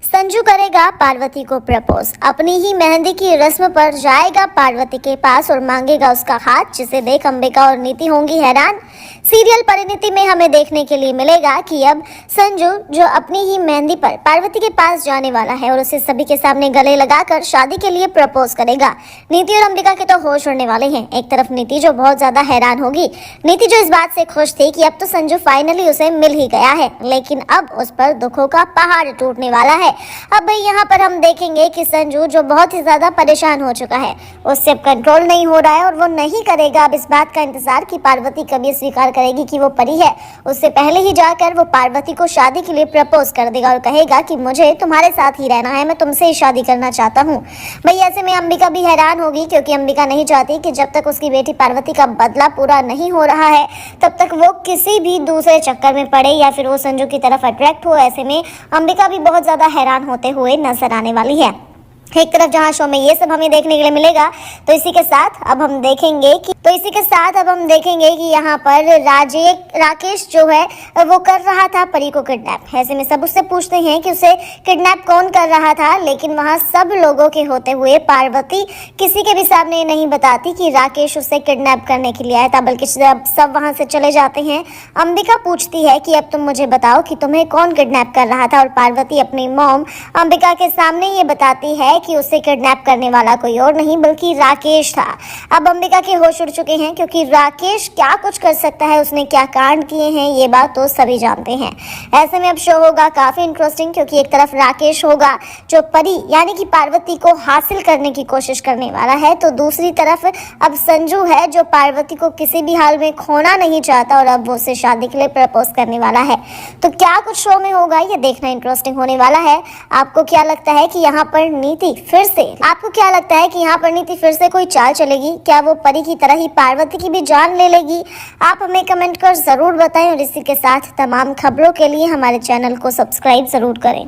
संजू करेगा पार्वती को प्रपोज। अपनी ही मेहंदी की रस्म पर जाएगा पार्वती के पास और मांगेगा उसका हाथ, जिसे देख अंबिका और नीति होंगी हैरान। सीरियल परिणीति में हमें देखने के लिए मिलेगा कि अब संजू जो अपनी ही मेहंदी पर पार्वती के पास जाने वाला है और उसे सभी के सामने गले लगाकर शादी के लिए प्रपोज करेगा। नीति और अंबिका के तो होश उड़ने वाले हैं। एक तरफ नीति जो बहुत ज्यादा हैरान होगी, नीति जो इस बात से खुश थी कि अब तो संजू फाइनली उसे मिल ही गया है, लेकिन अब उस पर दुखों का पहाड़ टूटने वाला है। अब भाई यहाँ पर हम देखेंगे कि संजू जो बहुत ही ज्यादा परेशान हो चुका है, उससे अब कंट्रोल नहीं हो रहा है और वो नहीं करेगा अब इस बात का इंतजार कि पार्वती कभी स्वीकार करेगी कि वो परी है। उससे पहले ही जाकर वो पार्वती को शादी के लिए प्रपोज कर देगा और कहेगा कि मुझे तुम्हारे साथ ही रहना है, मैं तुमसे ही शादी करना चाहता हूँ। भाई ऐसे में अंबिका भी हैरान होगी, क्योंकि अंबिका नहीं चाहती कि जब तक उसकी बेटी पार्वती का बदला पूरा नहीं हो रहा है तब तक वो किसी भी दूसरे चक्कर में पड़े या फिर वो संजू की तरफ अट्रैक्ट हो। ऐसे में अंबिका भी बहुत ज्यादा हैरान होते हुए नजर आने वाली है। एक तरफ जहां शो में ये सब हमें देखने के लिए मिलेगा, तो इसी के साथ अब हम देखेंगे कि यहाँ पर राकेश जो है वो कर रहा था परी को किडनैप। ऐसे में सब उससे पूछते हैं कि उसे किडनैप कौन कर रहा था, लेकिन वहां सब लोगों के होते हुए पार्वती किसी के भी सामने नहीं बताती कि राकेश उसे किडनैप करने के लिए आया था, बल्कि सब वहां से चले जाते हैं। अंबिका पूछती है कि अब तुम मुझे बताओ कि तुम्हें कौन किडनैप कर रहा था, और पार्वती अपनी मॉम अंबिका के सामने ये बताती है कि उसे किडनैप करने वाला कोई और नहीं बल्कि राकेश था। अब अंबिका के होश उड़ चुके हैं, क्योंकि राकेश क्या कुछ कर सकता है, उसने क्या कांड किए हैं, ये बात तो सभी जानते हैं। ऐसे में अब शो होगा काफी इंटरेस्टिंग, क्योंकि एक तरफ राकेश होगा जो परी यानी कि पार्वती को हासिल करने की कोशिश करने वाला है, तो दूसरी तरफ अब संजू है जो पार्वती को किसी भी हाल में खोना नहीं चाहता और अब वो उसे शादी के लिए प्रपोज करने वाला है। तो क्या कुछ शो में होगा, ये देखना इंटरेस्टिंग होने वाला है। आपको क्या लगता है कि यहाँ पर नीति फिर से कोई चाल चलेगी? क्या वो परी की तरह ही पार्वती की भी जान ले लेगी? आप हमें कमेंट कर जरूर बताएं और इसी के साथ तमाम खबरों के लिए हमारे चैनल को सब्सक्राइब जरूर करें।